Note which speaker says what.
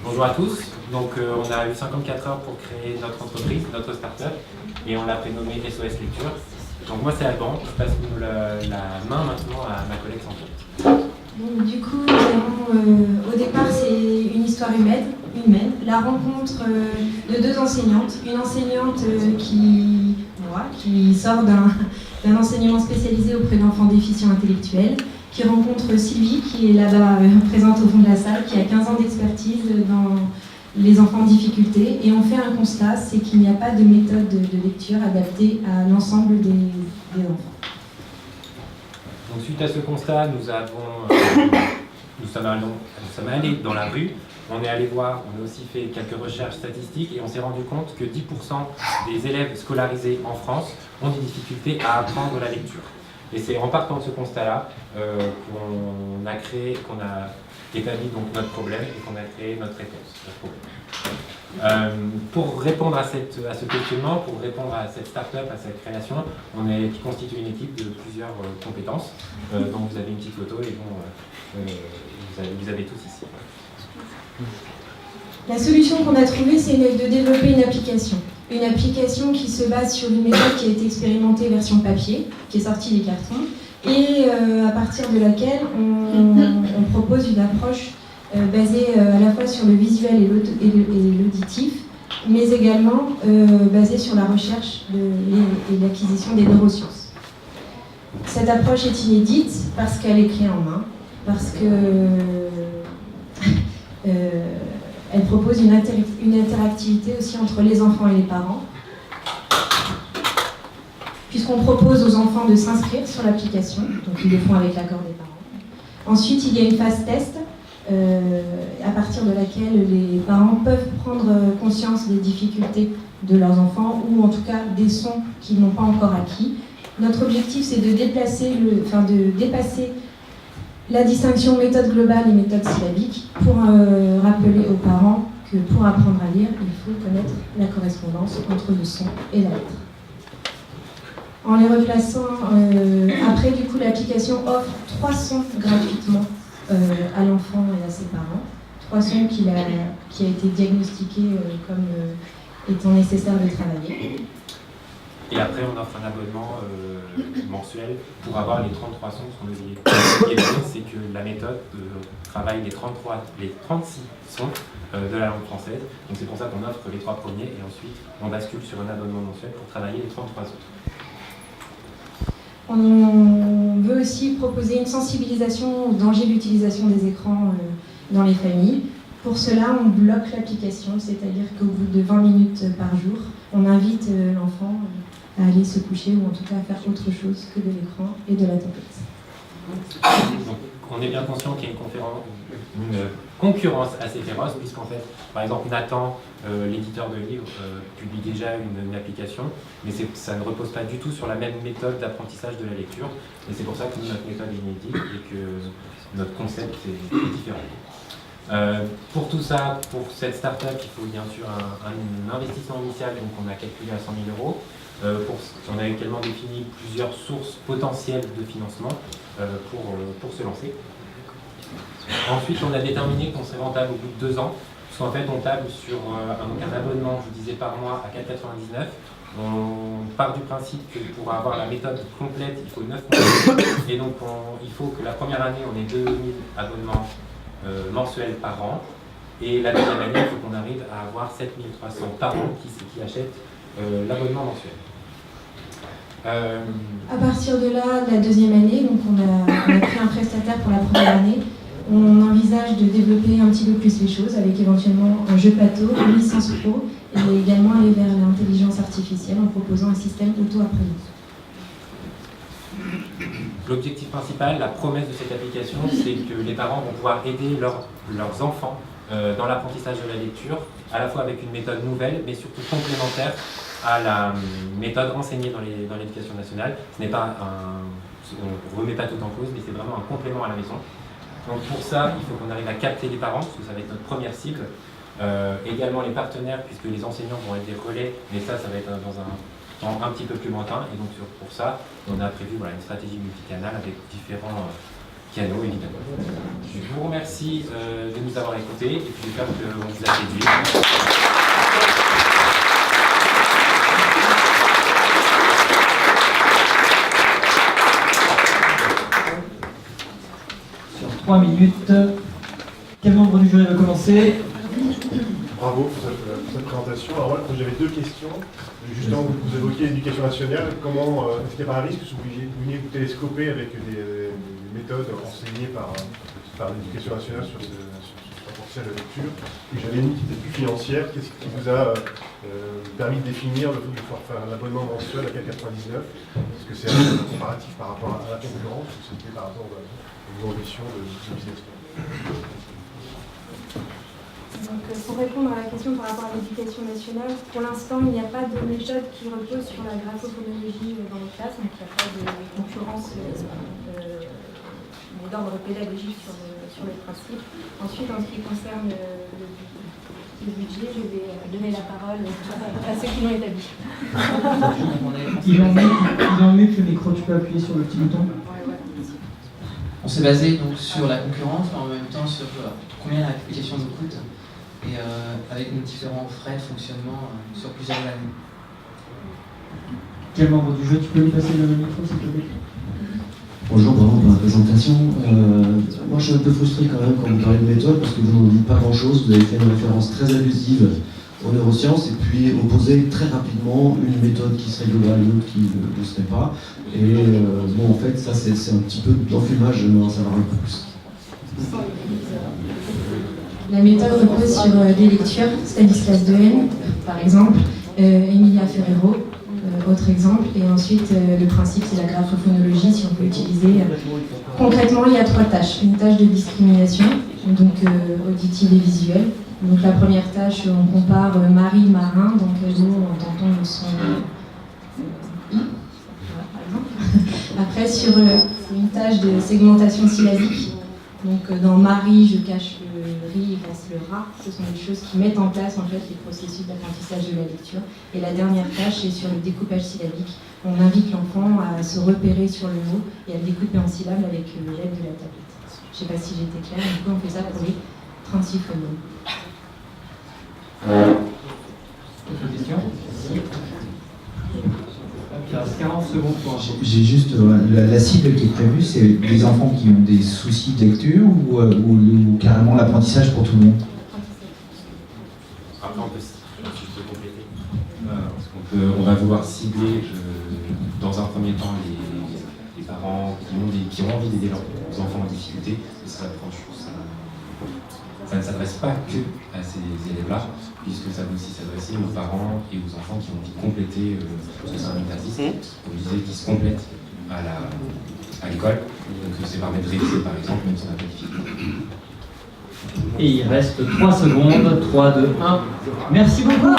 Speaker 1: Bonjour à tous. Donc, on a eu 54 heures pour créer notre entreprise, notre start-up, et on l'a prénommée SOS Lecture. Donc moi c'est Alban, je passe la main maintenant à ma collègue Sandy.
Speaker 2: Donc, du coup, au départ, c'est une histoire humaine, la rencontre de deux enseignantes. Une enseignante qui sort d'un enseignement spécialisé auprès d'enfants déficients intellectuels, qui rencontre Sylvie, qui est là-bas présente au fond de la salle, qui a 15 ans d'expertise dans les enfants en difficulté. Et on fait un constat, c'est qu'il n'y a pas de méthode de lecture adaptée à l'ensemble des enfants.
Speaker 1: Donc suite à ce constat, nous sommes allés dans la rue, on est allé voir, on a aussi fait quelques recherches statistiques et on s'est rendu compte que 10% des élèves scolarisés en France ont des difficultés à apprendre la lecture. Et c'est en partant de ce constat-là qu'on a établi donc notre problème et qu'on a créé notre réponse à ce problème. Pour répondre à ce questionnement, pour répondre à cette start-up, à cette création, on est constitué une équipe de plusieurs compétences. Donc vous avez une petite photo et vous avez tous ici.
Speaker 2: La solution qu'on a trouvée, c'est de développer une application. Une application qui se base sur une méthode qui a été expérimentée version papier, qui est sortie des cartons, et à partir de laquelle on propose une approche basée à la fois sur le visuel et l'auditif, mais également basée sur la recherche et l'acquisition des neurosciences. Cette approche est inédite parce qu'elle est clé en main, parce que elle propose une interactivité aussi entre les enfants et les parents, puisqu'on propose aux enfants de s'inscrire sur l'application, donc ils le font avec l'accord des parents. Ensuite, il y a une phase test, à partir de laquelle les parents peuvent prendre conscience des difficultés de leurs enfants, ou en tout cas des sons qu'ils n'ont pas encore acquis. Notre objectif, c'est de dépasser la distinction méthode globale et méthode syllabique pour rappeler aux parents que pour apprendre à lire, il faut connaître la correspondance entre le son et la lettre. En les replaçant, après du coup l'application offre 3 sons gratuitement à l'enfant et à ses parents. 3 sons qui a été diagnostiqué comme étant nécessaire de travailler.
Speaker 1: Et après, on offre un abonnement mensuel pour avoir les 33 sons. Ce qu'on veut dire, ce qui est bien, c'est que la méthode travaille les 36 sons de la langue française. Donc c'est pour ça qu'on offre les 3 premiers et ensuite on bascule sur un abonnement mensuel pour travailler les 33 autres.
Speaker 2: On veut aussi proposer une sensibilisation au danger d'utilisation des écrans dans les familles. Pour cela, on bloque l'application, c'est-à-dire qu'au bout de 20 minutes par jour, on invite l'enfant à aller se coucher ou en tout cas à faire autre chose que de l'écran et de la tablette.
Speaker 1: Donc, on est bien conscient qu'il y a une concurrence assez féroce, puisqu'en fait, par exemple, Nathan, l'éditeur de livres, publie déjà une application, mais ça ne repose pas du tout sur la même méthode d'apprentissage de la lecture, et c'est pour ça que notre méthode est inédite et que notre concept est différent. Pour tout ça, pour cette start-up, il faut bien sûr un investissement initial, donc on a calculé à 100 000 €. On a également défini plusieurs sources potentielles de financement pour se lancer. Ensuite, on a déterminé qu'on serait rentable au bout de 2 ans, parce qu'en fait, on table sur un abonnement, je vous disais, par mois à 4,99 €. On part du principe que pour avoir la méthode complète, il faut 9 mois. Et donc, il faut que la première année, on ait 2000 abonnements mensuels par an. Et la deuxième année, il faut qu'on arrive à avoir 7300 par an qui achètent l'abonnement mensuel.
Speaker 2: À partir de là, la deuxième année, donc on a pris un prestataire pour la première année. On envisage de développer un petit peu plus les choses avec éventuellement un jeu plateau, une licence pro et également aller vers l'intelligence artificielle en proposant un système auto-apprenant.
Speaker 1: L'objectif principal, la promesse de cette application, c'est que les parents vont pouvoir aider leurs enfants dans l'apprentissage de la lecture, à la fois avec une méthode nouvelle, mais surtout complémentaire à la méthode enseignée dans l'éducation nationale. On ne remet pas tout en cause, mais c'est vraiment un complément à la maison. Donc pour ça, il faut qu'on arrive à capter les parents, parce que ça va être notre première cible. Également les partenaires, puisque les enseignants vont être des relais, mais ça va être dans un temps un petit peu plus lointain. Et donc pour ça, on a prévu une stratégie multicanale avec différents piano évidemment. Je vous remercie de nous avoir écoutés et puis j'espère qu'on vous a séduit.
Speaker 3: Sur 3 minutes, quel membre du jury va commencer?
Speaker 4: Bravo pour cette présentation. Alors voilà, j'avais deux questions. Justement, vous évoquiez l'éducation nationale. Comment est-ce qu'il n'y a pas un risque que vous veniez vous télescoper avec des méthodes enseignées par l'éducation nationale sur cet apprentissage de la lecture? Et j'avais une qui était plus financière. Qu'est-ce qui vous a permis de définir le fait de pouvoir faire un abonnement mensuel à 4,99? Est-ce que c'est un comparatif par rapport à la concurrence ou c'était par rapport aux ambitions de business?
Speaker 2: Donc, pour répondre à la question par rapport à l'éducation nationale, pour l'instant, il n'y a pas de méthode qui repose sur la graphophonologie dans les classes, donc il n'y a pas de concurrence d'ordre pédagogique sur les principes. Ensuite, en ce qui concerne le budget, je vais donner la parole à ceux qui l'ont établi.
Speaker 3: Il emmute le micro, tu peux appuyer sur le petit bouton.
Speaker 5: On s'est basé donc sur la concurrence, mais en même temps sur combien l'application nous coûte, et avec nos différents frais de fonctionnement sur plusieurs années.
Speaker 3: Quel membre du jeu, tu peux lui passer le micro s'il te plaît?
Speaker 6: Bonjour, bravo pour la présentation. Moi je suis un peu frustré quand même quand vous parlez de méthode parce que vous n'en dites pas grand chose. Vous avez fait une référence très allusive aux neurosciences et puis opposé très rapidement une méthode qui serait globale et une autre qui ne le serait pas. Et bon, en fait, ça c'est un petit peu d'enfumage, j'aimerais en savoir un peu plus.
Speaker 2: La méthode repose sur des lectures, Stanislas Dehaene, par exemple, Emilia Ferrero, autre exemple, et ensuite le principe c'est la graphophonologie, si on peut utiliser. Concrètement, il y a 3 tâches. Une tâche de discrimination, donc auditive et visuelle. Donc la première tâche, on compare Marie, Marin, donc nous on entend le son I, par exemple. Après, sur une tâche de segmentation syllabique. Donc dans Marie, je cache le riz, il reste le rat. Ce sont des choses qui mettent en place en fait les processus d'apprentissage de la lecture. Et la dernière tâche est sur le découpage syllabique. On invite l'enfant à se repérer sur le mot et à le découper en syllabes avec l'aide de la tablette. Je ne sais pas si j'étais claire, du coup on fait ça pour les 36 phonèmes.
Speaker 3: D'autres questions? Il reste 40 secondes pour un choix.
Speaker 7: J'ai juste la cible qui est prévue, c'est des enfants qui ont des soucis de lecture ou carrément l'apprentissage pour tout le monde?
Speaker 1: Après, on peut compléter. Parce on va vouloir cibler dans un premier temps les parents qui ont envie d'aider leurs enfants en difficulté. Et ça ne s'adresse pas que à ces élèves-là, puisque ça va aussi s'adresser aux parents et aux enfants qui ont envie de compléter, parce que c'est un exercice, comme je disais, qui se complète à l'école. Donc c'est permet de réviser par exemple, même si on n'a pas de difficulté.
Speaker 3: Et il reste 3 secondes, 3, 2, 1. Merci beaucoup.